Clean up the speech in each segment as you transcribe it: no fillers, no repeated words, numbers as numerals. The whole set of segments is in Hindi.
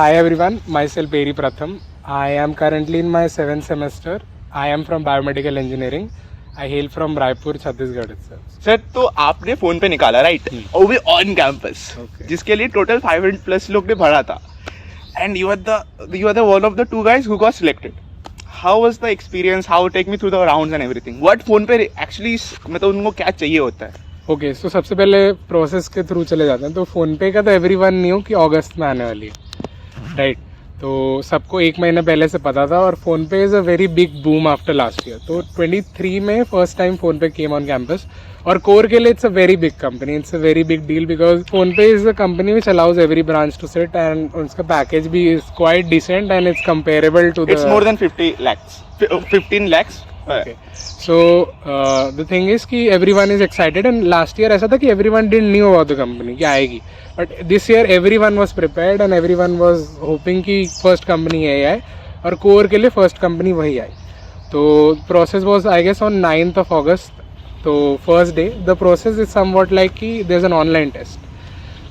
Hi everyone, myself Peri Pratham. I am currently in my 7th semester. I am from biomedical engineering. I hail from Raipur, Chhattisgarh itself. Sir तो आपने फोन पे निकाला राइट और भी ऑन कैंपस Okay. जिसके लिए टोटल 500+ लोग ने भरा था and you are the one of the 2 guys who got selected. How was the experience? How take me through the rounds and everything? What phone पे एक्चुअली मतलब उनको क्या चाहिए होता है? ओके सो सबसे पहले प्रोसेस के थ्रू चले जाते हैं. तो फ़ोनपे का तो एवरीवन न्यू कि अगस्त में आने वाली है, राइट. तो सबको एक महीने पहले से पता था. और PhonePe is a very big boom after last year. तो 23 में first time PhonePe came on campus. और कोर के लिए it's a very big company, it's a very big deal because PhonePe is a company which allows every branch to sit and उसका पैकेज भी is quite decent and it's comparable to It's more than 50 lakhs, 15 lakhs. Okay. So the thing is कि everyone is excited and last year ऐसा था कि everyone didn't knew about the company कि आएगी. But this year everyone was prepared and everyone was hoping कि first company यही आए और core के लिए first company वही आई. तो process was I guess on 9th of August. तो first day the process is somewhat like कि there's an online test.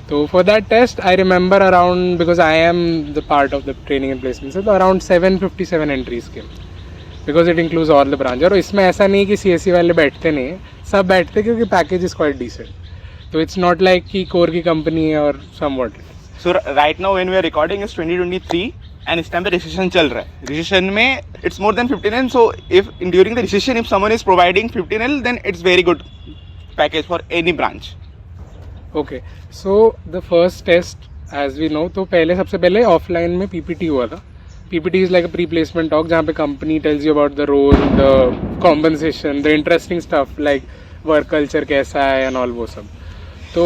So for that test I remember around, because I am the part of the training and placement, so around 757 entries came. Because it includes all the branch. और इसमें ऐसा नहीं कि CSE वाले बैठते नहीं हैं, सब बैठते क्योंकि पैकेज इज क्वाइट डिसेंट. तो इट्स नॉट लाइक कि कोर की कंपनी है और सम what. So right now when we are recording is 2023 and इस टाइम पे रिसेशन चल रहा है. रिसेशन में it's more than 15L. So if during the recession if someone is providing 15L then it's very good package for any branch. Okay so the first test as we know, तो पहले सबसे पहले ऑफलाइन में PPT हुआ था. PPT is like a pre-placement talk जहाँ पे company tells you about the role, the compensation, the interesting stuff like work culture कैसा है and all वो सब. तो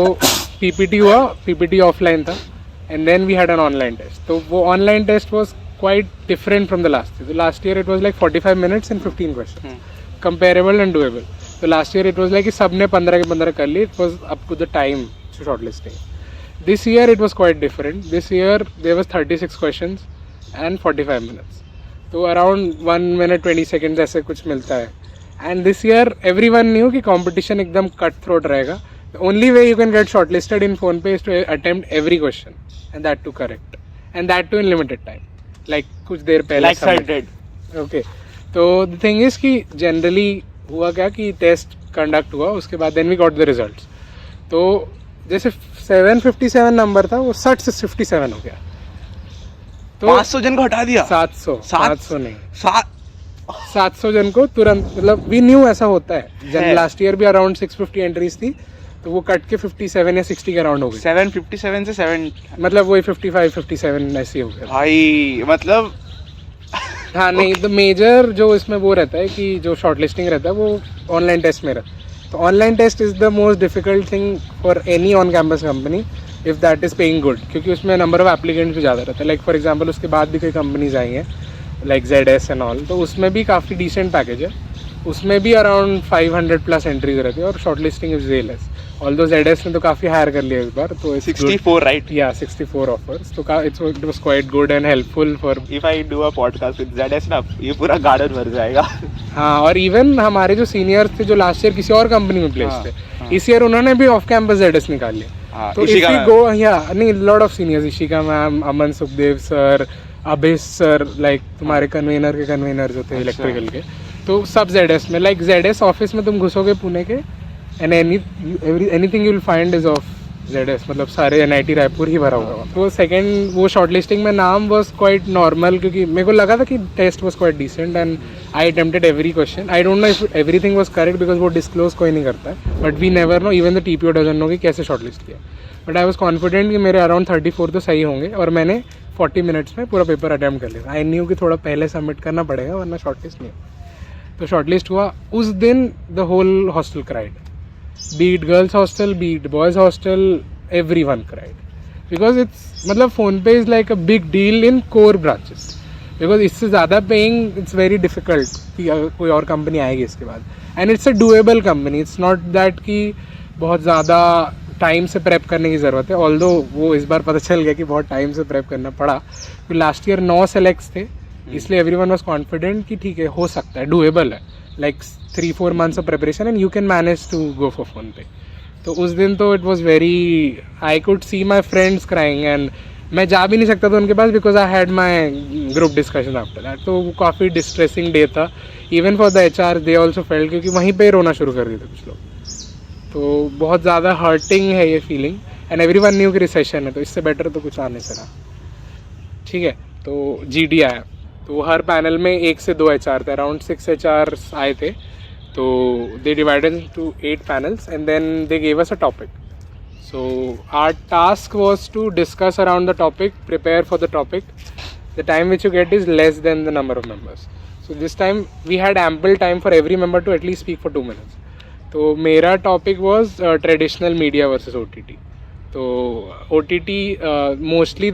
PPT हुआ, PPT offline था and then we had an online test. तो वो online test was quite different from the last year. So last year it was like 45 minutes and 15 questions. Comparable and doable. So last year it was like कि सबने 15 के 15 कर ली. It was up to the time to shortlisting. This year it was quite different. This year there was 36 questions and 45 minutes. तो अराउंड 1 minute 20 seconds ऐसे कुछ मिलता है. And this year every one knew कि कॉम्पिटिशन एकदम कट थ्रोट रहेगा. The only way you can get shortlisted in PhonePe is to attempt every question and that too correct and that too in limited time, like कुछ देर पहले. Like I did. ओके तो द थिंग इज कि जनरली हुआ क्या कि टेस्ट कंडक्ट हुआ, उसके बाद then we got the results. तो जैसे 757 नंबर था वो 60 से 57 हो गया. तो 500 जन को हटा दिया. 700 नहीं, 7 700 जन को तुरंत, मतलब वी न्यू ऐसा होता है. जन लास्ट ईयर भी अराउंड 650 एंट्रीज थी तो वो कट के 57 या 60 के अराउंड हो गई. 757 से 7 मतलब वही 55 57 ऐसे हो गया. भाई मतलब हाँ नहीं, द मेजर जो इसमें वो रहता है कि जो शॉर्ट लिस्टिंग रहता है वो ऑनलाइन टेस्ट में रहता है. तो online test is the most difficult thing for any on campus company if that is paying good, क्योंकि उसमें नंबर ऑफ एप्लीकेंट्स भी ज़्यादा रहता है. लाइक फॉर एग्जांपल उसके बाद भी कई कंपनीज आई हैं लाइक ZS एंड ऑल, तो उसमें भी काफ़ी डिसेंट पैकेज है. उसमें भी अराउंड 500+ एंट्रीज रहती है और short listing is way less. Although ZS ने तो काफ़ी हायर कर लिया इस बार. तो 64 राइट. या 64 ऑफर्स. तो it was quite good and helpful for. If I do a podcast with ZS ना ये पूरा गार्डन भर जाएगा. हाँ, और इवन हमारे जो सीनियर्स थे जो लास्ट ईयर किसी और कंपनी में प्लेस थे, इस ईयर उन्होंने भी ऑफ कैंपस ZS निकाल लिया. तो इफ वी गो नहीं, lot of seniors, Ishika ma'am, Aman Sukhdev sir, Abhish sir, like तुम्हारे कन्वेनर के कन्वेनर जो थे इलेक्ट्रिकल के, तो सब ZS में. लाइक ZS ऑफिस में तुम घुसोगे पुणे के and anything you will find is of ZS. मतलब सारे NIT रायपुर ही भरा होगा. तो सेकंड वो शॉर्ट लिस्टिंग में नाम वॉज क्वाइट नॉर्मल, क्योंकि मेरे को लगा था कि test was quite decent and I attempted every question. I don't know if everything was correct because वो डिस्क्लोज कोई नहीं करता है, but we never know, even the TPO doesn't know कि कैसे शॉर्ट लिस्ट किया. बट आई वॉज कॉन्फिडेंट कि मेरे अराउंड 34 तो सही होंगे और मैंने 40 मिनट्स में पूरा पेपर अटैम्प्ट कर लिया. आई न्यू कि थोड़ा पहले सबमिट करना पड़ेगा वरना शॉर्ट लिस्ट नहीं. तो शॉर्ट लिस्ट हुआ उस दिन. The whole hostel cried, be it girls hostel, be it boys hostel, everyone cried because it's मतलब PhonePe is like a big deal in core branches because इससे ज़्यादा paying it's very difficult कि कोई और कंपनी आएगी इसके बाद. and it's a doable company, it's not that कि बहुत ज़्यादा टाइम से प्रेप करने की ज़रूरत है. ऑल्दो वो इस बार पता चल गया कि बहुत टाइम से प्रेप करना पड़ा. तो लास्ट ईयर 9 सेलेक्ट्स थे, इसलिए एवरीवन वाज कॉन्फिडेंट कि ठीक है, हो सकता है, डूएबल है. like 3-4 months of preparation and you can manage to go for PhonePe. तो उस दिन तो it was very, I could see my friends crying and मैं जा भी नहीं सकता था उनके पास because I had my group discussion after that. तो वो काफ़ी डिस्ट्रेसिंग डे था even for the HR, they also felt, क्योंकि वहीं पे रोना शुरू कर दिए थे कुछ लोग। तो बहुत ज़्यादा हर्टिंग है ये फीलिंग एंड एवरीवन न्यू कि रिसेशन है, तो इससे बेटर तो कुछ आने से रहा। ठीक है, तो GD आया, तो हर पैनल में 1 से 2 HR थे, अराउंड 6 HRs आए थे। तो they divided to 8 panels and then they gave us a topic. So our task was to discuss around the topic, prepare for the topic. The time which you get is less than the number of members. So this time we had ample time for every member to at least speak for 2 minutes. तो मेरा topic was traditional media versus OTT. तो OTT मोस्टली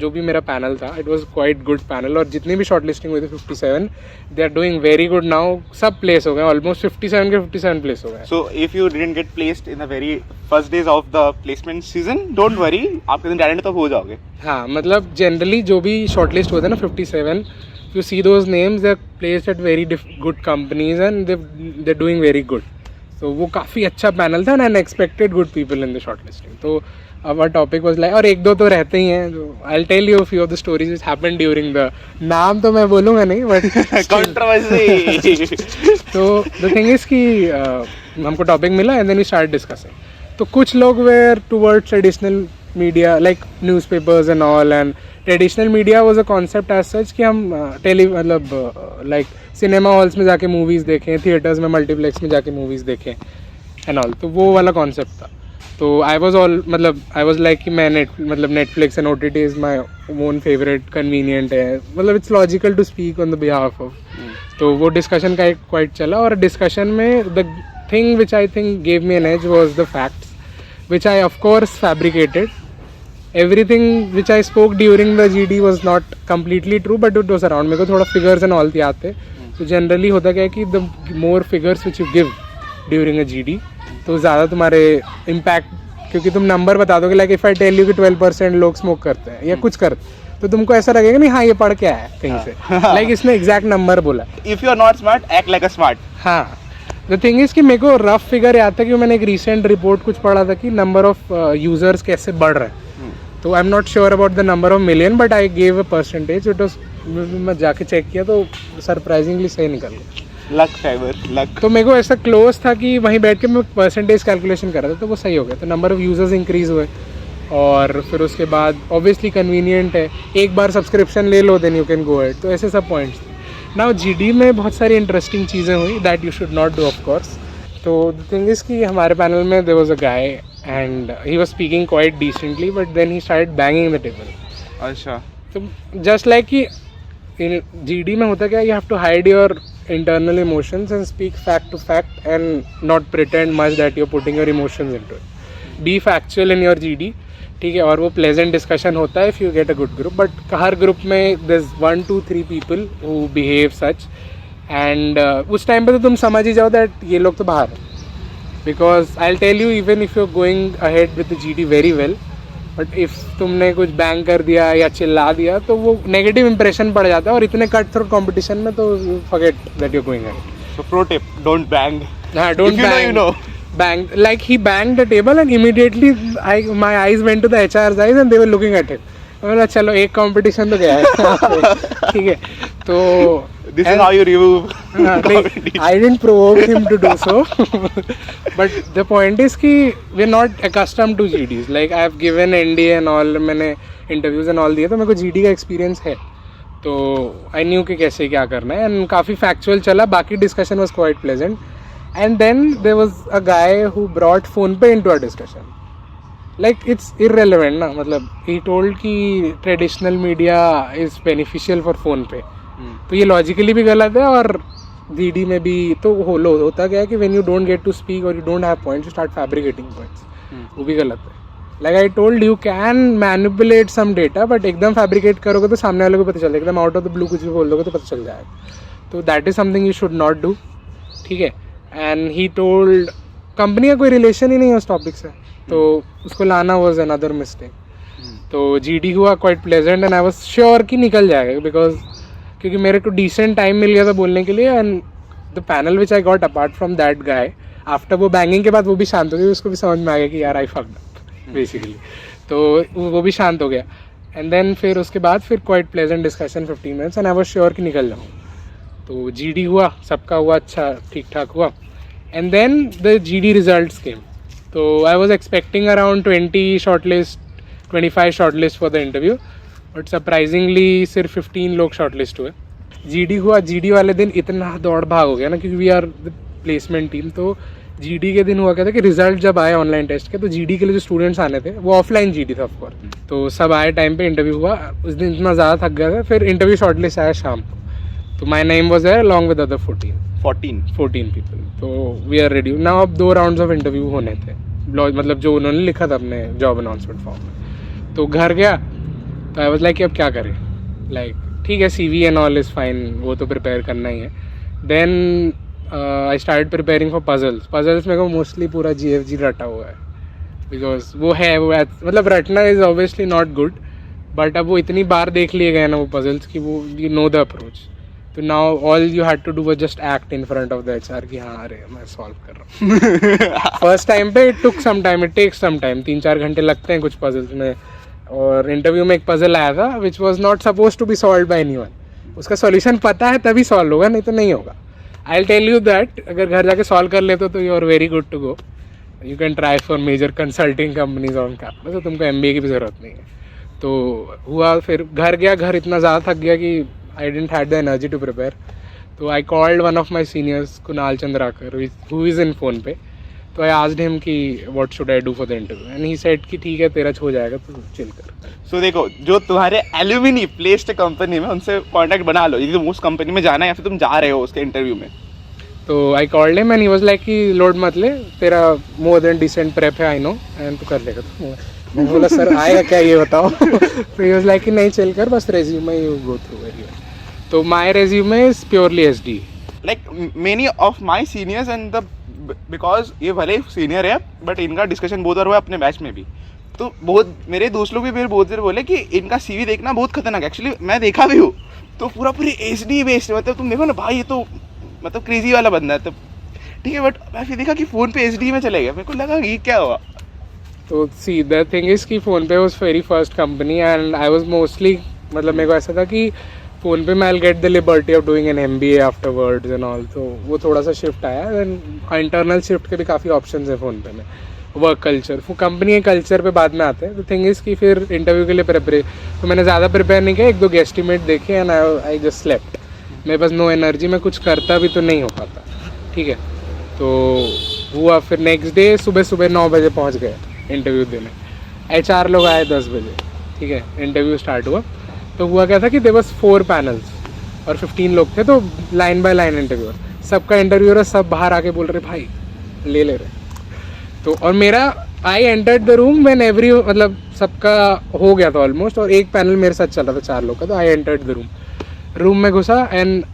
जो भी मेरा पैनल था, it was quite good panel, और जितनी भी शॉर्ट लिस्टिंग हुई थी 57, they are doing very good now. सब प्लेस हो गए, ऑलमोस्ट 57 के 57 प्लेस हो गए. So if you didn't get placed in the very first days of the placement season, don't worry, आपके दिन टैलेंट तो हो जाओगे. हाँ, मतलब जनरली जो भी शॉर्ट लिस्ट होते हैं ना 57, you see those names, they are placed at very good companies and they are doing very good. तो वो काफ़ी अच्छा पैनल था and expected good people in the short listing. तो our topic was like, और 1-2 तो रहते ही हैं. I'll tell you a few of the stories which happened during the, नाम तो मैं बोलूँगा नहीं but controversy. तो the thing is कि हमको topic मिला and then we started discussing. तो कुछ लोग were towards traditional media like newspapers and all, and traditional media was a concept as such कि हम मतलब like cinema halls में जाके movies देखें, theaters में multiplex में जाके movies देखें and all. तो वो वाला concept था. तो आई वॉज लाइक कि मैं Netflix and OTT is my own favourite, convenient है, मतलब it's logical to speak on the behalf of. तो वो डिस्कशन का एक क्वाइट चला, और डिस्कशन में the thing which I think gave me an edge was the facts which I of course fabricated. Everything which I spoke during the GD was not completely true but it was around. मेरे को थोड़ा फिगर्स एंड ऑल याद थे. तो जनरली होता क्या है कि the more figures which you give during a GD, तो ज़्यादा तुम्हारे इम्पैक्ट, क्योंकि तुम नंबर बता दोगे like if I tell you कि 12% लोग स्मोक करते हैं या कुछ करते, तो तुमको ऐसा लगेगा नहीं हाँ ये पढ़ के आया है कहीं से, लाइक इसने एग्जैक्ट नंबर बोला. If you are not smart, act like a smart. हाँ, द थिंग इज कि मेरे को रफ फिगर याद था कि मैंने एक रिसेंट रिपोर्ट कुछ पढ़ा था कि नंबर ऑफ यूजर्स कैसे बढ़ रहे हैं. तो I am not sure about the number of million but I gave a percentage. It was, मैं जाके चेक किया तो सरप्राइजिंगली सही निकल गया. Luck favour, luck. तो मेरे को ऐसा क्लोज था कि वहीं बैठ के मैं परसेंटेज कैलकुलेशन कर रहा था, तो वो सही हो गया. तो नंबर ऑफ यूजर्स इंक्रीज हुए, और फिर उसके बाद ऑब्वियसली कन्वीनियंट है, एक बार सब्सक्रिप्शन ले लो then you can go at. तो ऐसे सब पॉइंट्स थे. नाउ GD में बहुत सारी इंटरेस्टिंग चीज़ें हुई that you should not do of course. तो द थिंग इज़ कि हमारे पैनल में there was a guy and he was speaking quite decently but then he started banging the table. अच्छा. तो जस्ट लाइक कि इन GD में होता क्या, you have to hide your internal emotions and speak fact to fact and not pretend much that you're putting your emotions into it. Be factual in your GD, ठीक है. और वो pleasant discussion होता है if you get a good group, but her group में there's 1, 2, 3 people who behave such, and उस टाइम पे तो तुम समझ ही जाओ that ये लोग तो बाहर हैं. Because I'll tell you, even if you're going ahead with the GD very well, but if तुमने कुछ बैंग कर दिया या चिल्ला दिया तो वो नेगेटिव इंप्रेशन पड़ जाता है, और इतने कट थ्रू कंपटीशन में तो forget that you going ahead. So pro tip, don't bang. हाँ, don't bang. You know, bang like he banged the table and immediately my eyes went to the HR's eyes and they were looking at him. मैंने चलो एक कंपटीशन तो गया है. ठीक है. तो this is how you remove. I didn't provoke him to do so. But the point is कि we're not accustomed to GDs. Like I have given NDA and all, मैंने interviews and all दिए, तो मेरे को GD का experience है. तो I knew कि कैसे क्या करना है, and काफ़ी factual चला. बाकी discussion was quite pleasant. And then there was a guy who brought PhonePe into our discussion. Like it's irrelevant ना, मतलब he told कि traditional media is beneficial for PhonePe. तो ये लॉजिकली भी गलत है, और GD में भी तो होता क्या है कि when you don't get to speak और you don't have points, you start fabricating points. वो भी गलत है. Like I told you can manipulate some data, but एकदम फैब्रिकेट करोगे तो सामने वाले को पता चलेगा. एकदम आउट ऑफ द ब्लू कुछ भी बोल दोगे तो पता चल जाएगा. तो that is something you should not do. ठीक है. एंड ही टोल्ड, कंपनी का कोई रिलेशन ही नहीं है उस टॉपिक से, तो उसको लाना वॉज अनदर मिस्टेक. तो GD हुआ quite pleasant and I was sure कि निकल जाएगा, बिकॉज क्योंकि मेरे को डिसेंट टाइम मिल गया था बोलने के लिए. And the panel which I got apart from that guy, after वो बैंगिंग के बाद वो भी शांत हो गया. उसको भी समझ में आ गया कि यार आई फक्ड अप बेसिकली. तो वो भी शांत हो गया. एंड देन फिर उसके बाद फिर quite pleasant discussion 15 minutes and I was sure कि निकल जाऊँ. तो जीडी हुआ, सबका हुआ, अच्छा ठीक ठाक हुआ. And then the GD results came. तो I was expecting around 20 shortlist, 25 shortlist for the interview, but surprisingly सिर्फ 15 लोग शॉर्टलिस्ट हुए. जीडी हुआ. जीडी वाले दिन इतना दौड़ भाग हो गया ना, क्योंकि we are the placement team. तो जीडी के दिन हुआ क्या था कि रिजल्ट जब आए ऑनलाइन टेस्ट के, तो जीडी के लिए जो स्टूडेंट्स आने थे वो ऑफलाइन जीडी था ऑफकोर्स. तो सब आए टाइम पे, इंटरव्यू हुआ. उस दिन इतना ज़्यादा थक गया था. फिर इंटरव्यू शॉर्टलिस्ट आया शाम को. तो my name was there along with other 14 people. तो वी आर रेडी नाउ. अब 2 राउंड्स ऑफ इंटरव्यू होने थे, मतलब जो उन्होंने लिखा था अपने जॉब अनाउंसमेंट फॉर्म में. तो घर गया तो आई वाज लाइक अब क्या करें. लाइक ठीक है, CV and all is fine, वो तो प्रिपेयर करना ही है. Then I start preparing for puzzles मेरे को मोस्टली पूरा GFG रटा हुआ है, बिकॉज वो है वो मतलब रटना is obviously not good, but अब वो इतनी बार देख लिए गए ना वो पजल्स की, वो यू नो द अप्रोच. तो now all you had to do was just act in front of the HR कि हाँ अरे मैं सॉल्व कर रहा हूँ. फर्स्ट टाइम पे इट टेक्स सम टाइम 3-4 घंटे लगते हैं कुछ पजल्स में. और इंटरव्यू में एक पजल आया था which was not suppose to be solve by anyone. उसका सॉल्यूशन पता है तभी सॉल्व होगा, नहीं तो नहीं होगा. I will tell you that अगर घर जाके सॉल्व कर लेते हो तो you are very good to go. You can try for major consulting companies on campus. तो तुमको MBA की भी ज़रूरत नहीं है. तो हुआ, फिर घर गया. घर इतना ज़्यादा थक गया कि I didn't had the energy to prepare. तो I called one of my seniors, Kunal Chandrakar, who is in PhonePe. तो आई आस्क्ड हिम कि what should I do for the interview, and he said कि ठीक है तेरा हो जाएगा, तो चिल कर. सो देखो, जो तुम्हारे एल्यूमिनी प्लेस्ड कंपनी में, उनसे कांटेक्ट बना लो यदि तुम उस कंपनी में जाना है या फिर तुम जा रहे हो उसके इंटरव्यू में. तो I called him and he was like कि लोड मत ले, तेरा मोर देन डिसेंट प्रेप है, आई नो, एंड तू कर लेगा. तो मैं बोला सर आएगा क्या ये बताओ. तो ही वाज लाइक कि नहीं चिल कर, बस resume you go through very well. तो my resume is purely SD. Like many of my seniors and the, because ये भले सीनियर है बट इनका डिस्कशन बहुत बार हुआ अपने बैच में भी. तो बहुत मेरे दोस्त लोग भी फिर बहुत देर बोले कि इनका CV देखना बहुत खतरनाक. एक्चुअली मैं देखा भी हूँ, तो पूरी HD बेस्ड, मतलब तुम देखो ना भाई, ये तो मतलब क्रेजी वाला बंदा है. तो ठीक है, बट मैं फिर देखा कि फ़ोन पे HD में चले गया. मेरे को लगा कि क्या हुआ. तो सी द थिंग इज़ कि फ़ोन पे was very first company and I was mostly, मतलब मेरे को ऐसा था कि फ़ोन पे मैं I get the liberty of doing an MBA afterwards and all. तो वो थोड़ा सा शिफ्ट आया. एंड इंटरनल शिफ्ट के भी काफ़ी ऑप्शन है फ़ोन पे में. वर्क कल्चर, वो कंपनी के कल्चर पे बाद में आते हैं. तो थिंग इज़ कि फिर इंटरव्यू के लिए प्रिपेयर, तो मैंने ज़्यादा प्रिपेयर नहीं किया. 1-2 गेस्टिमेट देखे एंड आई जस्ट स्लेप्ट. मेरे पास नो एनर्जी, मैं कुछ करता भी तो नहीं हो पाता. ठीक है, तो हुआ फिर नेक्स्ट डे सुबह 9 बजे पहुँच गए इंटरव्यू देने. HR लोग आए 10 बजे. ठीक है, इंटरव्यू स्टार्ट हुआ. तो हुआ क्या था कि देयर वाज 4 पैनल्स और 15 लोग थे. तो लाइन बाय लाइन इंटरव्यूअर, सबका इंटरव्यूअर सब बाहर आके बोल रहे भाई ले रहे. तो और मेरा I entered the room when every, मतलब सबका हो गया था ऑलमोस्ट, और एक पैनल मेरे साथ चल रहा था 4 लोग का. तो आई एंटर्ड द रूम में घुसा and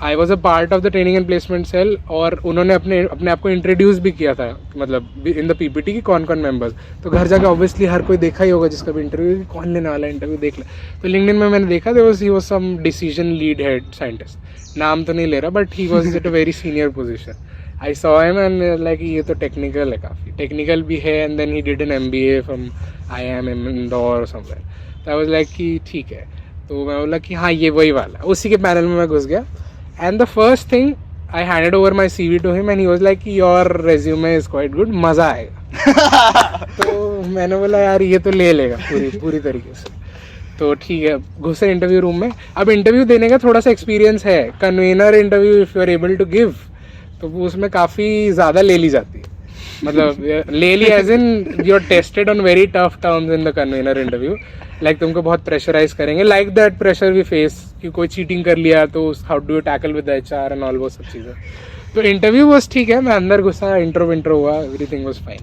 I was a part of the training and placement cell. और उन्होंने अपने आप को इंट्रोड्यूस भी किया था, मतलब इन द PPT की कौन मेंबर्स. तो घर जाकर ऑब्वियसली हर कोई देखा ही होगा जिसका भी इंटरव्यू, कौन लेने वाला इंटरव्यू देख ले. तो लिंक्डइन में मैंने देखा he was some decision lead head scientist. नाम तो नहीं ले रहा, but he was at a very senior position. I saw him and like ये तो टेक्निकल है, काफ़ी टेक्निकल भी है. And then he did an MBA from IIM Indore somewhere. तो आई वाज लाइक कि ठीक है. तो मैं बोला कि हाँ ये वही वाला. उसी के पैनल में मैं घुस गया. And the first thing I handed over my CV to him and he was like कि your resume is quite good, मज़ा आएगा. तो मैंने बोला यार ये तो ले लेगा पूरी तरीके से. तो ठीक है, घुसे इंटरव्यू रूम में. अब इंटरव्यू देने का थोड़ा सा एक्सपीरियंस है. Convener interview if you are able to give, तो वो उसमें काफ़ी ज़्यादा ले ली जाती है. मतलब ले ली as in you are tested on very tough terms in the convener interview. Like तुमको बहुत प्रेशराइज करेंगे, like that pressure we face कि कोई चीटिंग कर लिया तो how do you tackle with the HR and all वो सब चीज़ें. तो इंटरव्यू बस ठीक है, मैं अंदर घुसा, इंट्रो हुआ, everything was fine.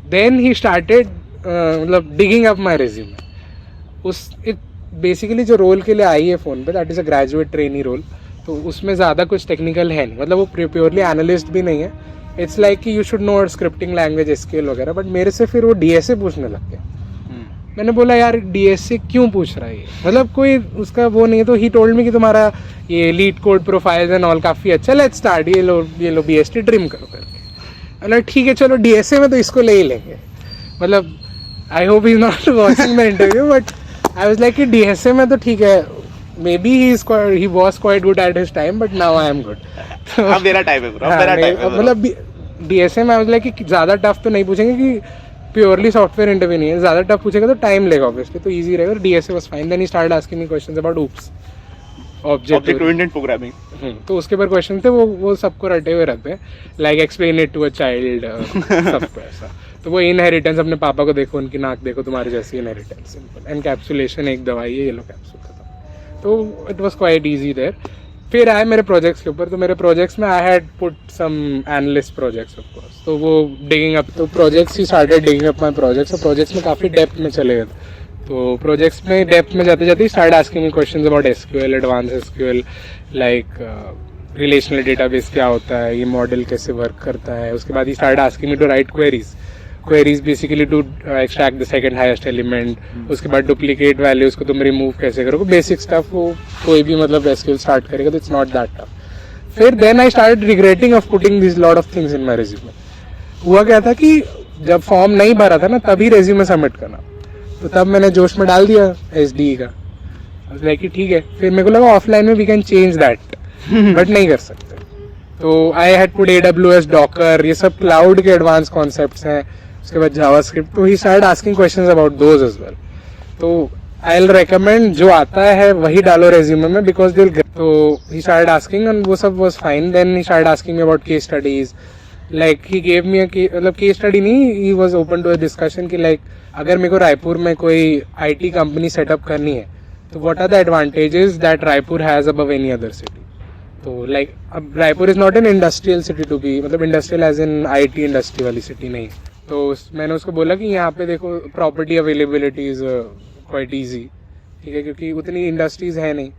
Then he started मतलब digging up my resume. Basically जो रोल के लिए आई है PhonePe, that is a graduate trainee role. तो उसमें ज़्यादा कुछ टेक्निकल है नहीं, मतलब वो प्योरली एनालिस्ट भी नहीं है. इट्स लाइक कि you should know scripting language, SQL वगैरह. बट मेरे से फिर वो DSA पूछने लग गया. मैंने बोला यार DSA क्यों पूछ रहा है ये, मतलब कोई उसका वो नहीं है. तो ही टोल्ड मी कि तुम्हारा ये leet code profiles and all काफ़ी अच्छा, लेट्स स्टार्ट, ये लो BST ट्रिम करो करके. मतलब ठीक है चलो DSA में तो इसको ले ही लेंगे. मतलब I hope he is not watching the interview, but I was like कि डीएसए में तो ठीक है, may be he was quite good at his time, but now I am good. अब मेरा टाइम है ब्रो, अब मेरा टाइम है. मतलब डीएसए में आई वाज लाइक कि ज़्यादा टफ तो नहीं पूछेंगे, कि प्योरली सॉफ्टवेयर इंटरव्यू नहीं है, ज़्यादा टफ पूछेगा तो टाइम लेगा ऑब्वियसली, तो ईजी रहेगा. DSA was fine. Then he started asking me questions about oops object oriented programming. तो उसके ऊपर क्वेश्चन थे, वो सबको रटे हुए रहते हैं, like explain it to a child, सबको ऐसा. तो वो इनहेरिटेंस, अपने पापा को देखो, उनकी नाक देखो, तुम्हारी जैसी इनहेरिटेंस. सिंपल. एनकैप्सुलेशन एक दवाई है, येलो कैप्सूल खत्म. तो it was quite easy there. फिर आए मेरे प्रोजेक्ट्स के ऊपर. तो मेरे प्रोजेक्ट्स में I had put some analyst projects of course. तो वो डिगिंग अप, तो projects he started digging up my projects. और प्रोजेक्ट्स में काफ़ी डेप्थ में चले गए. तो प्रोजेक्ट्स में डेप्थ में जाते जाते start asking me questions about SQL, advance SQL, like relational database क्या होता है, ये मॉडल कैसे वर्क करता है. उसके बाद he start asking me to write queries basically to extract the second highest element. उसके बाद डुप्लीकेट वैल्यूज को तुम रिमूव कैसे करोगे, बेसिक स्टफ. वो कोई भी मतलब एसक्यूएल स्टार्ट करेगा तो इट्स नॉट दैट टफ. फिर then I started regretting of putting this lot of things in my resume. हुआ क्या था कि जब फॉर्म नहीं भरा था ना, तभी रेज्यूमे सबमिट करना. तो तब मैंने जोश में डाल दिया एसडी का. लाइक कि ठीक है. फिर मेरे को लगा ऑफलाइन में we can change that, but नहीं कर सकते. तो I had put AWS, docker, ये सब क्लाउड के एडवांस कॉन्सेप्ट्स हैं. उसके बाद जावास्क्रिप्ट. तो he started asking questions about those as well. तो आई विल रेकमेंड जो आता है वही डालो रेज्यूमे में, बिकॉज दे विल. तो ही स्टार्टेड आस्किंग एंड वो सब was fine. Then he started asking me about case studies. Like he gave me मतलब केस स्टडी नहीं, he was open to a discussion कि लाइक अगर मेरे को रायपुर में कोई आईटी कंपनी सेटअप करनी है तो what are the advantages that Raipur has above any other city. तो लाइक अब Raipur is not an industrial city to be, मतलब industrial as in IT industry वाली सिटी नहीं. तो मैंने उसको बोला कि यहाँ पे देखो property availability is quite easy. ठीक है, क्योंकि उतनी इंडस्ट्रीज है नहीं.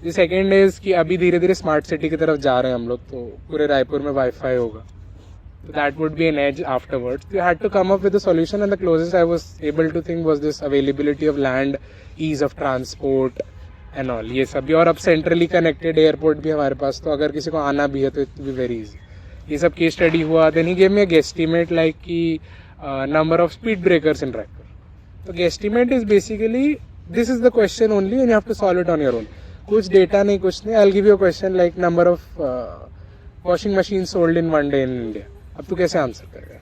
द सेकेंड इज कि अभी धीरे धीरे स्मार्ट सिटी की तरफ जा रहे हैं हम लोग, तो पूरे रायपुर में वाईफाई होगा. So that would be an edge afterwards. You had to come up with a solution, and the closest I was able to think was this availability of land, ease of transport and all. ये सब भी. और अब सेंट्रली कनेक्टेड एयरपोर्ट भी हमारे पास, तो अगर किसी को आना भी है तो इट बी वेरी इजी. ये सब केस स्टडी हुआ. Then he gave me a guesstimate like कि number of speed breakers in Raipur. तो guesstimate is basically this is the question only and you have to solve it on your own. कुछ डेटा नहीं, कुछ नहीं. I will give you a question like number of washing machine sold in one day in India. अब तू कैसे आंसर करेगा?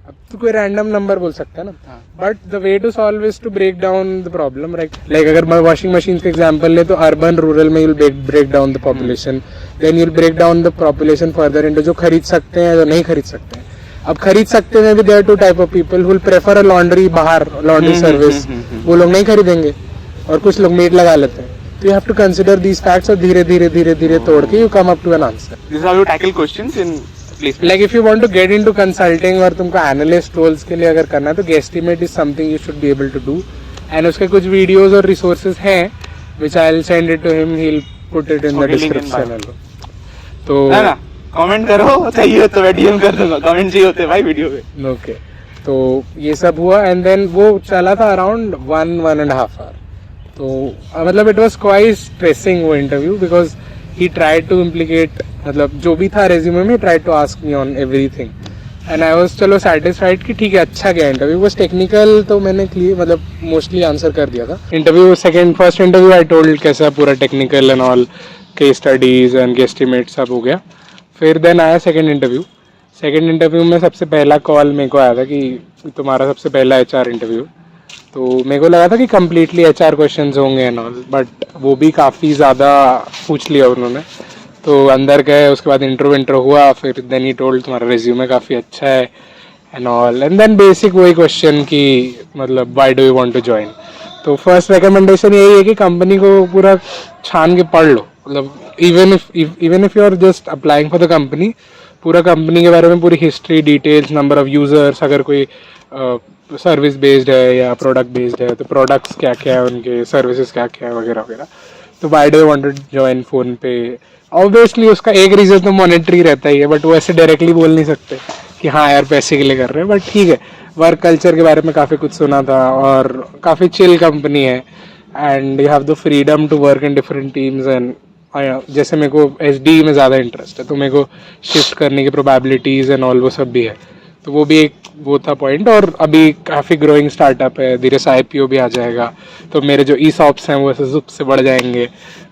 अब तू कोई रैंडम नंबर बोल सकता है ना. But the way to solve is to break down the problem. Like अगर मैं वॉशिंग मशीन का एग्जांपल ले तो अर्बन रूरल में you'll break down the population. Then you'll break down the population further into जो खरीद सकते हैं, जो नहीं खरीद सकते हैं. अब खरीद सकते हैं भी there two type of people who will prefer a laundry, बाहर लॉन्ड्री सर्विस, वो लोग नहीं खरीदेंगे. और कुछ लोग मेड लगा लेते हैं. तो you have to consider these facts और धीरे धीरे तोड़ के you come up to an answer. This is how you tackle questions in placement. Like if you want to get into consulting और तुमको analyst roles के लिए अगर करना है तो guesstimate is something you should be able to do. And उसके कुछ videos और resources हैं which I'll send it to him. He'll put it in the description. तो ना comment करो, चाहिए तो मैं DM कर दूंगा. Comment चाहिए होते भाई वीडियो पे. Okay. तो ये सब हुआ and then वो चला था around 1.5 hour. तो मतलब इट वॉज क्वाइट स्ट्रेसिंग वो interview, because he tried to implicate, मतलब जो भी था रेज्यूमे में tried to ask me on everything. And I was चलो सेटिस्फाइड कि ठीक है अच्छा गया इंटरव्यू. बस टेक्निकल तो मैंने क्लियर मतलब मोस्टली आंसर कर दिया था. Interview first interview I told कैसा पूरा technical and all, case studies and guesstimate सब हो गया. फिर देन आया सेकेंड इंटरव्यू में सबसे पहला कॉल मेरे को आया था कि तुम्हारा सबसे पहला HR इंटरव्यू. तो मेरे को लगा था कि कम्प्लीटली HR क्वेश्चंस होंगे एंड ऑल, बट वो भी काफ़ी ज़्यादा पूछ लिया उन्होंने. तो अंदर गए, उसके बाद इंट्रो हुआ. फिर देन ही टोल्ड तुम्हारा रिज्यूमे काफ़ी अच्छा है and all. And then basic वही क्वेश्चन कि मतलब why do you want to join. तो फर्स्ट रिकमेंडेशन यही है कि कंपनी को पूरा छान के पढ़ लो. मतलब even if you are just applying for the company, पूरा कंपनी के बारे में पूरी history, details, number of users, अगर कोई सर्विस बेस्ड है या प्रोडक्ट बेस्ड है तो प्रोडक्ट्स क्या क्या है उनके, सर्विसेज क्या क्या है वगैरह वगैरह. तो why do you want to join PhonePe. Obviously उसका एक रीजन तो मॉनेटरी रहता ही है, बट वो ऐसे डायरेक्टली बोल नहीं सकते कि हाँ यार पैसे के लिए कर रहे हैं. बट ठीक है, वर्क कल्चर के बारे में काफ़ी कुछ सुना था और काफ़ी चिल कंपनी है and you have the freedom to work in different teams. And जैसे मेरे को SD में ज़्यादा इंटरेस्ट है तो मेरे को शिफ्ट करने की प्रोबेबिलिटीज़ एंड ऑल वो सब भी है. तो वो भी एक वो था पॉइंट। और अभी काफ़ी ग्रोइंग स्टार्टअप है, धीरे से IPO भी आ जाएगा, तो मेरे जो ESOPs हैं वो ऐसे से बढ़ जाएंगे,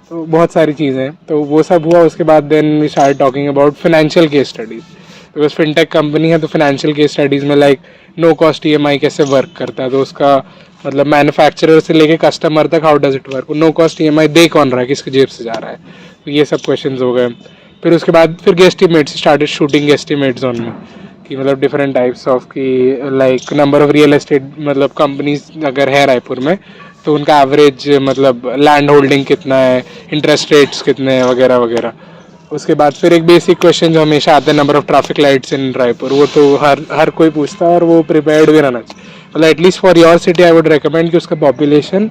तो बहुत सारी चीज़ें हैं। तो वो सब हुआ, उसके बाद then we start talking about financial case studies, because fintech company है तो फाइनेंशियल केस स्टडीज़ में लाइक नो कॉस्ट EMI कैसे वर्क करता है, तो उसका मतलब मैन्युफैक्चरर से लेके कस्टमर तक how does it work, no cost EMI दे कौन रहा है, किसकी जेब से जा रहा है, तो ये सब क्वेश्चंस हो गए। फिर उसके बाद फिर गेस्टिमेट्स, स्टार्टेड शूटिंग गेस्टिमेट्स ऑन में, कि मतलब डिफरेंट टाइप्स ऑफ की like number of real estate मतलब कंपनीज अगर है रायपुर में तो उनका एवरेज मतलब लैंड होल्डिंग कितना है, इंटरेस्ट रेट्स कितने हैं, वगैरह वगैरह। उसके बाद फिर एक बेसिक क्वेश्चन जो हमेशा आते हैं, नंबर ऑफ ट्रैफिक लाइट्स इन रायपुर, वो तो हर कोई पूछता है और वो प्रिपेयर्ड भी रहना चाहिए। मतलब at least for your city I would recommend कि उसका पॉपुलेशन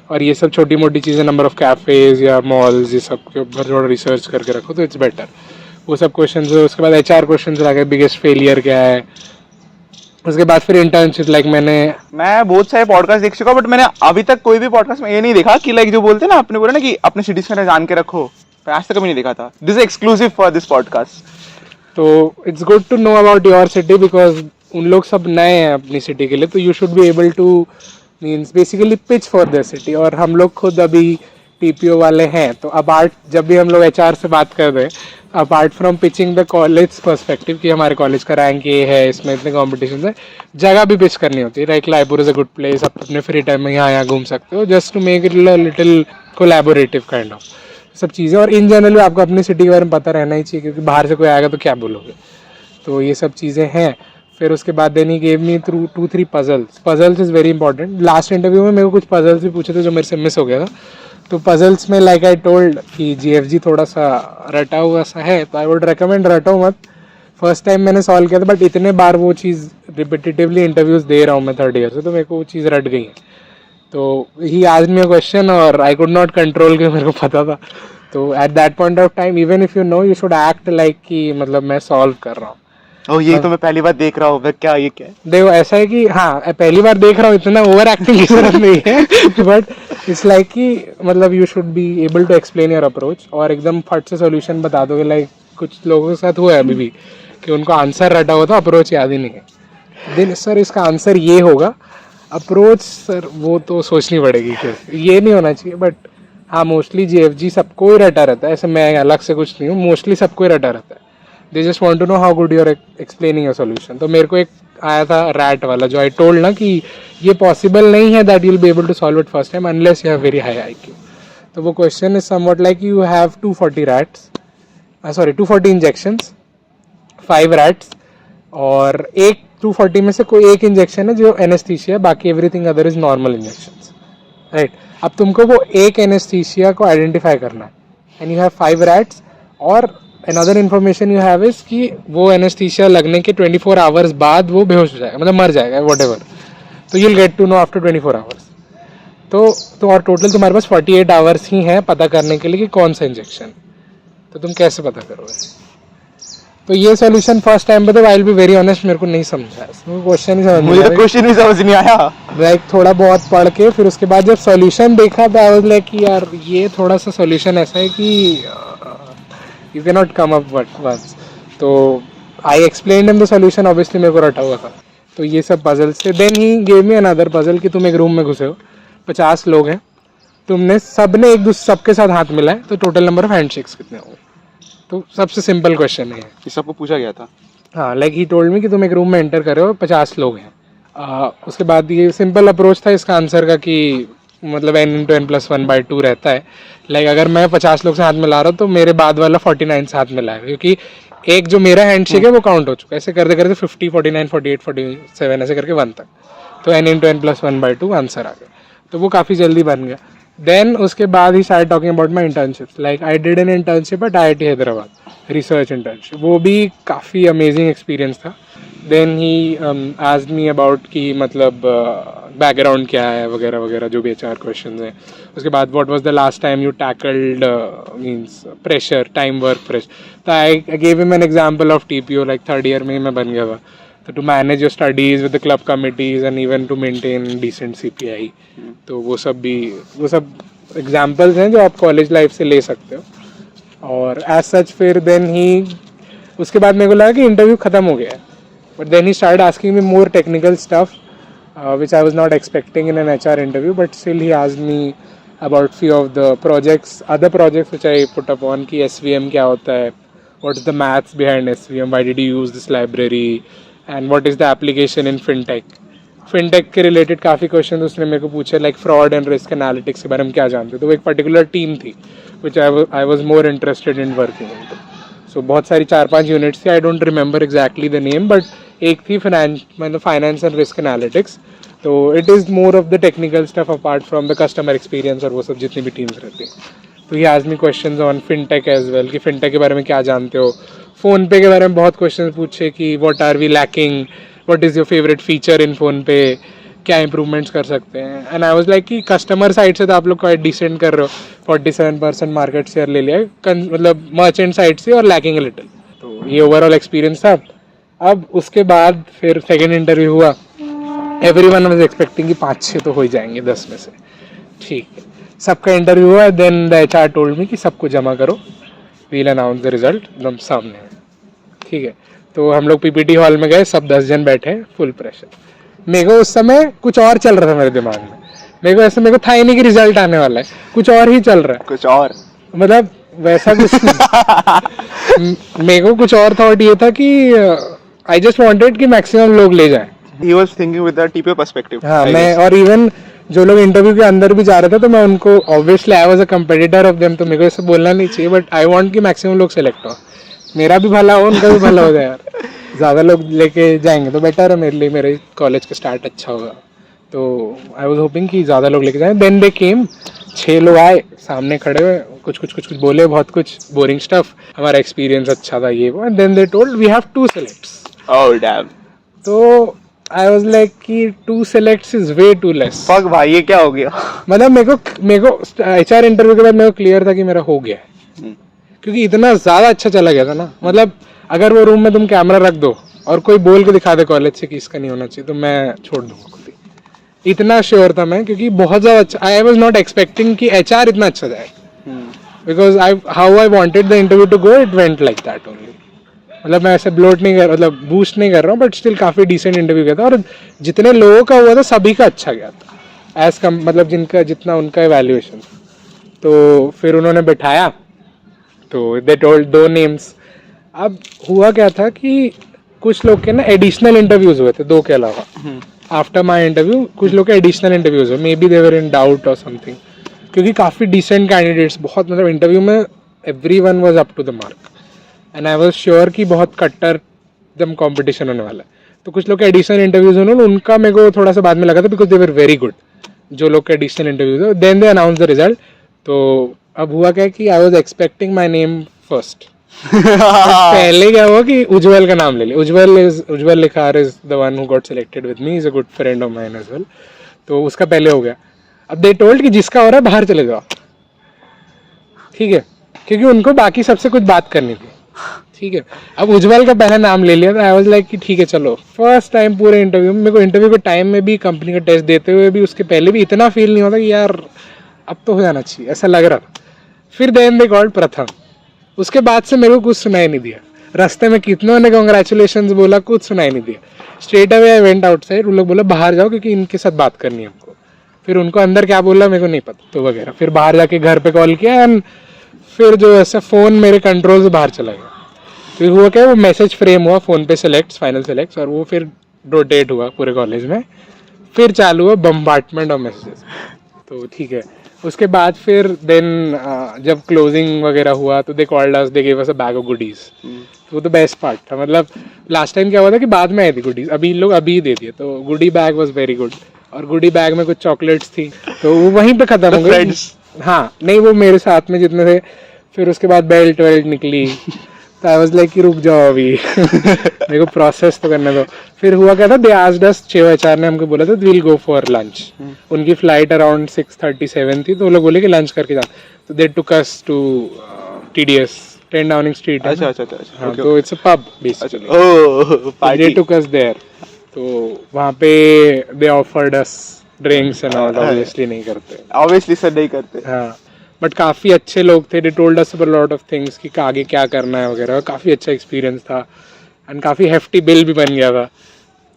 और ये सब छोटी मोटी चीज़ें, नंबर ऑफ कैफ़ेज़ या मॉल्स, ये सब के ऊपर थोड़ा रिसर्च करके रखो तो इट्स बेटर, वो सब क्वेश्चन। उसके बाद HR क्वेश्चन आ गए, बिगेस्ट फेलियर क्या है। उसके बाद फिर इंटर्नशिप, लाइक मैं बहुत सारे पॉडकास्ट देख चुका, बट मैंने अभी तक कोई भी पॉडकास्ट में ये नहीं देखा कि लाइक जो बोलते हैं ना, आपने बोला ना कि अपने सिटीज में जान के रखो, आज तक कभी नहीं देखा था। This is exclusive for this podcast. तो it's good to know about your city, because उन लोग सब नए हैं अपनी सिटी के लिए, तो you should be able two means basically pitch for the city. और हम लोग खुद अभी TPO वाले हैं, तो अपार्ट जब भी हम लोग HR से बात कर रहे हैं, apart from pitching the college perspective कि हमारे कॉलेज का रैंक ये है, इसमें इतने कॉम्पिटिशन है, जगह भी पिच करनी होती है। Like Raipur is a good place, आप अपने फ्री टाइम में यहाँ घूम सकते हो, just to make it little collaborative kind of सब चीज़ें। और इन जनरल आपको अपनी सिटी के बारे में पता रहना ही चाहिए, क्योंकि बाहर से कोई आएगा तो क्या बोलोगे, तो ये सब चीज़ें हैं। फिर उसके बाद then he gave me through 2-3 puzzles is very important. Last interview में मेरे को कुछ पजल्स भी पूछे थे जो मेरे से मिस हो गया था, तो पजल्स में लाइक आई टोल्ड कि GFG थोड़ा सा रटा हुआ सा है, तो आई वुड रिकमेंड रटो मत। फर्स्ट टाइम मैंने सॉल्व किया था, बट इतने बार वो चीज़ रिपीटेटिवली इंटरव्यूज़ दे रहा हूँ मैं 3rd ईयर से, तो मेरे को वो चीज़ रट गई है। तो he asked me a question और आई कुड नॉट कंट्रोल, क्योंकि मेरे को पता था। तो at that point of time even if you know, you should act like कि मतलब मैं सॉल्व कर रहा हूँ। ये तो मैं पहली बार देख रहा हूँ, क्या ये क्या है? देखो ऐसा है कि हाँ पहली बार देख रहा हूँ, इतना ओवर एक्टिंग की जरूरत नहीं है, बट इट्स लाइक कि मतलब you should be able to explain your approach और एकदम फट से सॉल्यूशन बता दोगे। लाइक कुछ लोगों के साथ हुआ है अभी भी कि उनको आंसर रटा हुआ था, अप्रोच याद ही नहीं है। देन सर इसका आंसर ये होगा, अप्रोच सर वो तो सोचनी पड़ेगी, फिर ये नहीं होना चाहिए। बट हाँ मोस्टली GFG सबको ही रटा रहता है, ऐसे मैं अलग से कुछ नहीं हूँ, मोस्टली सबको ही रटा रहता है। They just want to know how good you're explaining your solution. तो मेरे को एक आया था रैट वाला, जो आई टोल्ड ना कि ये पॉसिबल नहीं है that you will be able to solve it first time unless you have very high IQ। तो वो question is something like you have 240 injections, 5 rats, और एक 240 में से कोई एक इंजेक्शन है जो एनेस्थीसिया, बाकी everything other is normal injections, right. अब तुमको वो एक एनेस्थीसिया को आइडेंटिफाई करना है, एंड यू हैव 5 रैट्स। और another information you have is कि वो एनेस्थीसिया लगने के 24 आवर्स बाद वो बेहोश हो जाएगा, मतलब मर जाएगा whatever, तो you'll get to know after 24 hours. तो और टोटल तुम्हारे पास 48 आवर्स ही हैं पता करने के लिए कि कौन सा इंजेक्शन, तो तुम कैसे पता करोगे। तो ये सोल्यूशन फर्स्ट टाइम पे तो I will be very honest मेरे को नहीं समझा, क्वेश्चन ही समझ नहीं आया। लाइक थोड़ा बहुत पढ़ के फिर उसके बाद जब सोल्यूशन देखा तो आई वाज लाइक कि यार ये थोड़ा सा सोल्यूशन ऐसा है कि you cannot come up once। तो I explained him the solution, obviously मेरे को रटा हुआ था। तो ये सब पजल से then he gave me another puzzle कि तुम एक रूम में घुसे हो, 50 लोग हैं, तुमने सबने एक दूसरे सबके साथ हाथ मिलाए, तो टोटल नंबर ऑफ हैंडशेक्स कितने होंगे। तो सबसे सिंपल क्वेश्चन है ये, सबको पूछा गया था। हाँ लाइक ही टोल्ड मी कि तुम एक रूम में एंटर कर रहे हो, 50 लोग हैं। उसके बाद ये सिंपल अप्रोच था इसका आंसर का कि मतलब n×n+1/2 रहता है। लाइक अगर मैं 50 लोग से हाथ मिला रहा हूँ तो मेरे बाद वाला 49 से हाथ मिलाएगा, क्योंकि एक जो मेरा हैंडशेक है वो काउंट हो चुका है। ऐसे करते करते 50, 49, 48, 47 ऐसे करके 1 तक, तो n×n+1/2 आंसर आ गया। तो वो काफ़ी जल्दी बन गया। देन उसके बाद he start talking about my internships. Like I did an internship at IIT Hyderabad, research internship, वो भी काफ़ी अमेजिंग एक्सपीरियंस था। Then he asked me about कि मतलब बैकग्राउंड क्या है वगैरह वगैरह, जो भी HR क्वेश्चन हैं। उसके बाद what was the last time you tackled means pressure, time work pressure. तो I gave him an example of TPO, like 3rd year में ही मैं बन गया था। तो to manage your studies with the club committees and even to maintain decent CPI, तो वो सब एग्जाम्पल्स हैं जो आप कॉलेज लाइफ से ले सकते हो। और एज सच फिर देन ही उसके बाद मेरे को लगा कि इंटरव्यू ख़त्म हो गया है, But then he started asking me more technical stuff, which I was not expecting in an HR interview. But still, he asked me about few of the other projects which I put up on. कि SVM क्या होता है, what is the maths behind SVM, why did you use this library, and what is the application in fintech के related काफ़ी questions उसने मेरे को पूछे, like fraud and risk analytics के बारे में क्या जानते हो. तो वो एक particular team थी which I was more interested in working into. So बहुत सारी 4-5 यूनिट्स थी. I don't remember exactly the name, but एक थी फाइनेंस एंड रिस्क एनालिटिक्स. तो it is more of the technical stuff apart from the customer experience और वो सब जितनी भी टीम्स रहती हैं. तो he asked me questions on fintech as well, कि फिनटेक के बारे में क्या जानते हो. फ़ोनपे के बारे में बहुत क्वेश्चन पूछे कि what are we lacking, what is your favourite feature in PhonePe, क्या इंप्रूवमेंट्स कर सकते हैं. एंड आई वाज लाइक कि कस्टमर साइड से तो आप लोग क्वाइट डिसेंट कर रहे हो, 47% मार्केट शेयर ले लिया, मतलब मर्चेंट साइड से और लैकिंग लिटिल. तो ये ओवरऑल एक्सपीरियंस था. अब उसके बाद फिर सेकेंड इंटरव्यू हुआ. एवरीवन वाज एक्सपेक्टिंग कि 5-6 तो हो ही जाएंगे 10 में से. ठीक है, सबका इंटरव्यू हुआ. Then the HR told me कि सबको जमा करो, वील अनाउंस द रिजल्ट एकदम सामने. ठीक है, तो हम लोग PPT हॉल में गए, सब 10 जन बैठे हैं, फुल प्रेशर. मेरे को उस समय कुछ और चल रहा था मेरे दिमाग में. मेरे को था ही नहीं कि रिजल्ट आने वाला है, कुछ और ही चल रहा है. कुछ और मतलब वैसा कुछ मेरे को कुछ और थॉट ये था कि आई जस्ट वांटेड कि मैक्सिमम लोग ले जाएं. He was thinking with a TPO perspective. हाँ, मैं और इवन जो लोग इंटरव्यू के अंदर भी जा रहे थे तो मैं उनको obviously I was a competitor of them, तो मेरे को ऐसे बोलना नहीं चाहिए, बट आई वांट कि मैक्सिमम लोग सेलेक्ट हो. मेरा भी भला हो, उनका भी भला हो जाए यार. ज़्यादा लोग लेके जाएंगे तो बेटर है मेरे लिए, मेरे कॉलेज का स्टार्ट अच्छा होगा. तो आई वाज होपिंग कि ज़्यादा लोग लेके जाएं. देन दे केम, 6 लोग आए, सामने खड़े हुए, कुछ बोले, बहुत कुछ बोरिंग स्टफ. हमारा एक्सपीरियंस अच्छा था ये वो. And then they told we have 2 selects. Oh damn. तो आई वाज लाइक कि 2 selects is way too less. Fuck भाई, ये क्या हो गया? मतलब मेरे को HR इंटरव्यू के बाद मेरे को क्लियर था कि मेरा हो गया है, क्योंकि इतना ज़्यादा अच्छा चला गया था ना. मतलब अगर वो रूम में तुम कैमरा रख दो और कोई बोल के दिखा दे कॉलेज से कि इसका नहीं होना चाहिए, तो मैं छोड़ दूंगा खुद ही. इतना श्योर था मैं, क्योंकि बहुत ज़्यादा अच्छा. आई वाज नॉट एक्सपेक्टिंग कि HR इतना अच्छा जाए, because how I wanted the interview to go, it went like that only. मतलब मैं ऐसे बूस्ट नहीं कर रहा हूँ, बट स्टिल काफ़ी डिसेंट इंटरव्यू गया था. और जितने लोगों का हुआ था सभी का अच्छा गया था एज कम, मतलब जितना उनका इवैल्यूएशन. तो फिर उन्होंने बैठाया, तो दे टोल्ड 2 नेम्स. अब हुआ क्या था कि कुछ लोग के ना एडिशनल इंटरव्यूज हुए थे 2 के अलावा. आफ्टर माई इंटरव्यू कुछ लोग के एडिशनल इंटरव्यूज हुए, maybe they were in doubt और समथिंग, क्योंकि काफ़ी डिसेंट कैंडिडेट्स, बहुत मतलब इंटरव्यू में everyone was up to the mark. And I was sure कि बहुत कट्टर एकदम कॉम्पिटिशन होने वाला है. तो कुछ लोग के एडिशनल इंटरव्यूज होने, उनका मेरे को थोड़ा सा बाद में लगा था, because they were very good जो लोग के एडिशनल इंटरव्यूज हो. Then they announce the result. तो अब हुआ क्या कि I was expecting my name first. पहले क्या हुआ कि उज्जवल का नाम ले लिया. Ujjwal Likhar is the one who got selected with me, is a good friend of mine as well. तो उसका पहले हो गया. अब दे टोल्ड कि जिसका हो रहा है बाहर चले जाओ. ठीक है, क्योंकि उनको बाकी सबसे कुछ बात करनी थी. ठीक है, अब उज्जवल का पहला नाम ले लिया. तो आई वाज लाइक कि ठीक है चलो. फर्स्ट टाइम पूरे इंटरव्यू में, मेरे को इंटरव्यू के टाइम में भी, कंपनी का टेस्ट देते हुए भी, उसके पहले भी इतना फील नहीं होता कि यार अब तो हो जाना चाहिए, ऐसा लग रहा था. फिर देन दे कॉल्ड प्रथम. उसके बाद से मेरे को कुछ सुनाई नहीं दिया. रास्ते में कितनों ने कॉन्ग्रेचुलेशंस बोला, कुछ सुनाई नहीं दिया. Straight away I went outside. उन लोग बोला बाहर जाओ क्योंकि इनके साथ बात करनी है हमको. फिर उनको अंदर क्या बोला मेरे को नहीं पता, तो वगैरह. फिर बाहर जाके घर पे कॉल किया, एंड फिर जो ऐसा फ़ोन मेरे कंट्रोल से बाहर चला गया. फिर हुआ क्या, वो मैसेज फ्रेम हुआ फ़ोन पे, सेलेक्ट्स, फाइनल सेलेक्ट्स, और वो फिर रोटेट हुआ पूरे कॉलेज में. फिर चालू हुआ बम्बार्टमेंट ऑफ मैसेजेस. तो ठीक है, उसके बाद फिर देन जब क्लोजिंग वगैरह हुआ तो they called us, they give us a bag of goodies. तो वो तो बेस्ट पार्ट था. मतलब लास्ट टाइम क्या हुआ था कि बाद में आई थी गुडीज़, अभी लोग अभी दे दिए. तो गुडी बैग वॉज वेरी गुड. और गुडी बैग में कुछ चॉकलेट्स थी, तो वो वहीं पे ख़त्म हो गई. हाँ नहीं, वो मेरे साथ में जितने थे. फिर उसके बाद बेल्ट वेल्ट निकली. तो आई वाज लाइक कि रुक जाओ अभी मेरे को प्रोसेस तो करने दो. फिर हुआ क्या था, दे आस्क्ड अस, 6 HR ने हमको बोला था वील गो फॉर लंच. उनकी फ्लाइट अराउंड 6:37 थी, तो वो लोग बोले कि लंच करके जाओ. तो they took us to TDS, 10 Downing Street. अच्छा. हाँ, तो it's a pub basically. Oh, party. They took us there. तो वहाँ पे they offered us drinks and all. Obviously नहीं करते, ऑब्वियसली सर नहीं करते. हाँ, बट काफ़ी अच्छे लोग थे. They told us about lot of things कि आगे क्या करना है वगैरह. काफ़ी अच्छा एक्सपीरियंस था. एंड काफ़ी हेफ्टी बिल भी बन गया था,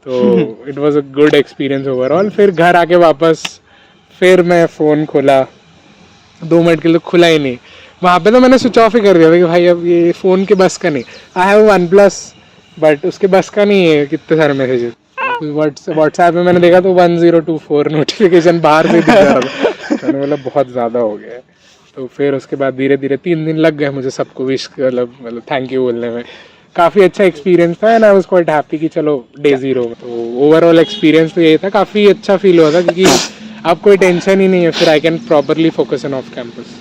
तो it was a good experience overall. फिर घर आके वापस फिर मैं फ़ोन खोला, 2 मिनट के लिए खुला ही नहीं, वहाँ पे तो मैंने स्विच ऑफ ही कर दिया था कि भाई अब ये फ़ोन के बस का नहीं। आई हैव OnePlus बट उसके बस का नहीं है कितने सारे मैसेजेस। व्हाट्सएप में मैंने देखा तो 1024 नोटिफिकेशन बाहर से दिख रहा था, मैंने बोला बहुत ज़्यादा हो गया है। तो फिर उसके बाद धीरे धीरे 3 दिन लग गए मुझे सबको विश मतलब थैंक यू बोलने में। काफ़ी अच्छा एक्सपीरियंस था and I was quite happy कि चलो डे 0। तो ओवरऑल एक्सपीरियंस तो यही था, काफ़ी अच्छा फील हुआ था क्योंकि अब कोई टेंशन ही नहीं है, फिर I can properly focus in off campus.